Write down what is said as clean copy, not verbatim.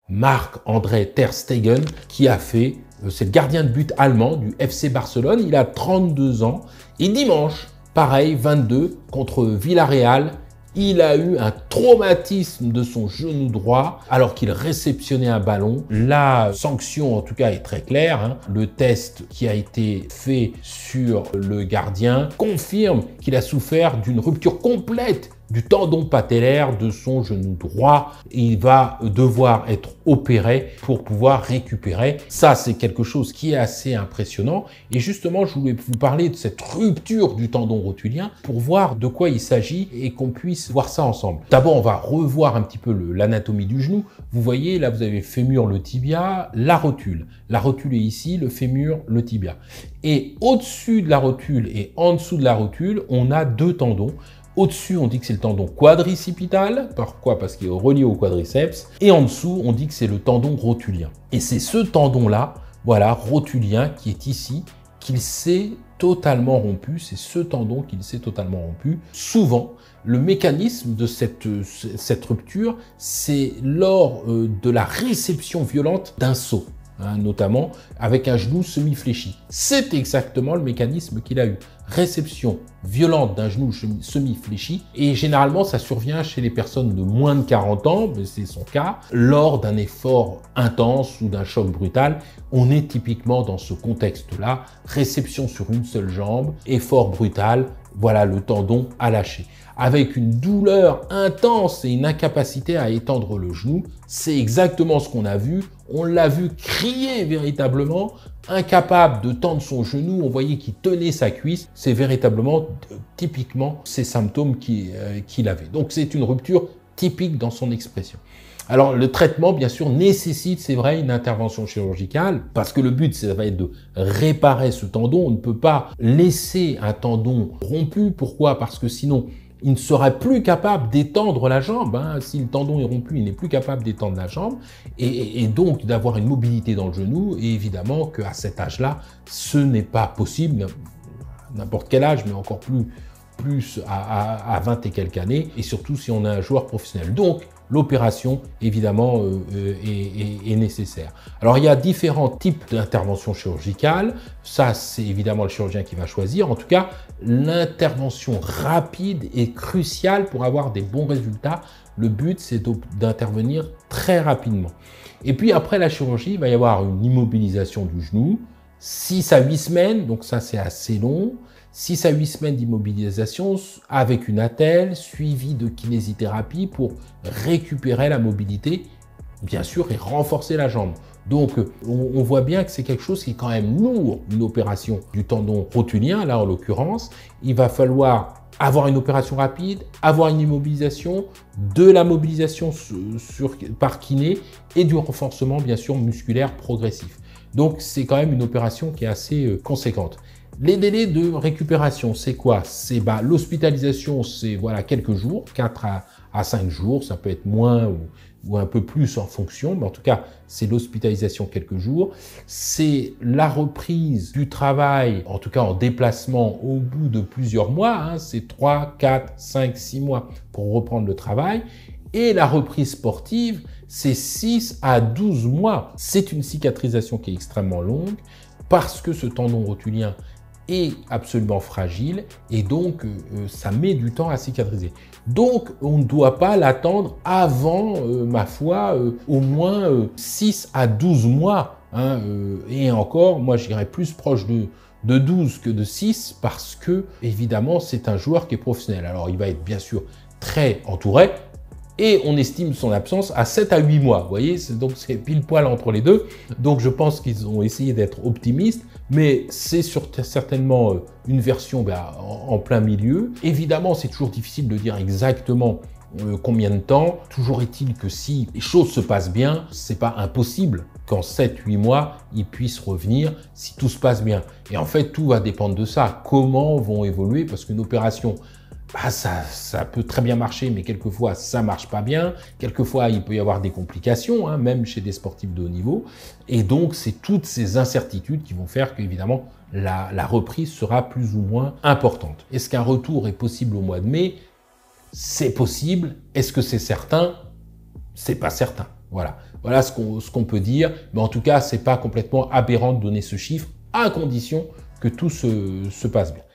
Marc-André Ter Stegen, qui a fait, c'est le gardien de but allemand du FC Barcelone, il a 32 ans, et dimanche, pareil, 22, contre Villarreal, il a eu un traumatisme de son genou droit alors qu'il réceptionnait un ballon. La sanction, en tout cas, est très claire, hein. Le test qui a été fait sur le gardien confirme qu'il a souffert d'une rupture complète du tendon patellaire de son genou droit. Il va devoir être opéré pour pouvoir récupérer. Ça, c'est quelque chose qui est assez impressionnant. Et justement, je voulais vous parler de cette rupture du tendon rotulien pour voir de quoi il s'agit et qu'on puisse voir ça ensemble. D'abord, on va revoir un petit peu l'anatomie du genou. Vous voyez, là, vous avez le fémur, le tibia, la rotule. La rotule est ici, le fémur, le tibia. Et au-dessus de la rotule et en dessous de la rotule, on a deux tendons. Au-dessus, on dit que c'est le tendon quadricipital. Pourquoi? Parce qu'il est relié au quadriceps. Et en dessous, on dit que c'est le tendon rotulien. Et c'est ce tendon-là, voilà, rotulien, qui est ici, qu'il s'est totalement rompu. C'est ce tendon qu'il s'est totalement rompu. Souvent, le mécanisme de cette rupture, c'est lors de la réception violente d'un saut. Hein, notamment avec un genou semi-fléchi. C'est exactement le mécanisme qu'il a eu. Réception violente d'un genou semi-fléchi, et généralement ça survient chez les personnes de moins de 40 ans, mais c'est son cas, lors d'un effort intense ou d'un choc brutal. On est typiquement dans ce contexte-là, réception sur une seule jambe, effort brutal, voilà, le tendon a lâché. Avec une douleur intense et une incapacité à étendre le genou, c'est exactement ce qu'on a vu. On l'a vu crier véritablement, incapable de tendre son genou, on voyait qu'il tenait sa cuisse. C'est véritablement, typiquement, ces symptômes qu'il avait. Donc c'est une rupture typique dans son expression. Alors le traitement, bien sûr, nécessite, c'est vrai, une intervention chirurgicale, parce que le but, ça va être de réparer ce tendon. On ne peut pas laisser un tendon rompu. Pourquoi? Parce que sinon, il ne serait plus capable d'étendre la jambe. Hein. Si le tendon est rompu, il n'est plus capable d'étendre la jambe et donc d'avoir une mobilité dans le genou. Et évidemment qu'à cet âge-là, ce n'est pas possible, n'importe quel âge, mais encore plus à 20 et quelques années, et surtout si on est un joueur professionnel. Donc, l'opération, évidemment, est nécessaire. Alors, il y a différents types d'interventions chirurgicales. Ça, c'est évidemment le chirurgien qui va choisir. En tout cas, l'intervention rapide est cruciale pour avoir des bons résultats. Le but, c'est d'intervenir très rapidement. Et puis, après la chirurgie, il va y avoir une immobilisation du genou, 6 à 8 semaines, donc ça, c'est assez long. 6 à 8 semaines d'immobilisation avec une attelle, suivie de kinésithérapie pour récupérer la mobilité, bien sûr, et renforcer la jambe. Donc, on voit bien que c'est quelque chose qui est quand même lourd, une opération du tendon rotulien, là en l'occurrence. Il va falloir avoir une opération rapide, avoir une immobilisation, de la mobilisation par kiné et du renforcement, bien sûr, musculaire progressif. Donc, c'est quand même une opération qui est assez conséquente. Les délais de récupération, c'est quoi? C'est l'hospitalisation, c'est voilà, quelques jours, 4 à 5 jours, ça peut être moins ou un peu plus en fonction, mais en tout cas, c'est l'hospitalisation quelques jours. C'est la reprise du travail, en tout cas en déplacement au bout de plusieurs mois, hein, c'est 3, 4, 5, 6 mois pour reprendre le travail. Et la reprise sportive, c'est 6 à 12 mois. C'est une cicatrisation qui est extrêmement longue parce que ce tendon rotulien est absolument fragile et donc ça met du temps à cicatriser. Donc on ne doit pas l'attendre avant, ma foi, au moins 6 à 12 mois. Hein, et encore, moi je dirais plus proche de 12 que de 6 parce que évidemment c'est un joueur qui est professionnel. Alors il va être bien sûr très entouré, et on estime son absence à 7 à 8 mois. Vous voyez, donc c'est pile poil entre les deux. Donc je pense qu'ils ont essayé d'être optimistes, mais c'est certainement une version en plein milieu. Évidemment, c'est toujours difficile de dire exactement combien de temps. Toujours est-il que si les choses se passent bien, c'est pas impossible qu'en 7-8 mois, ils puissent revenir si tout se passe bien. Et en fait, tout va dépendre de ça. Comment vont évoluer, parce qu'une opération, ça peut très bien marcher, mais quelquefois, ça marche pas bien. Quelquefois, il peut y avoir des complications, hein, même chez des sportifs de haut niveau. Et donc, c'est toutes ces incertitudes qui vont faire qu'évidemment, la reprise sera plus ou moins importante. Est-ce qu'un retour est possible au mois de mai? C'est possible. Est-ce que c'est certain? C'est pas certain. Voilà. Voilà ce qu'on peut dire. Mais en tout cas, c'est pas complètement aberrant de donner ce chiffre, à condition que tout se passe bien.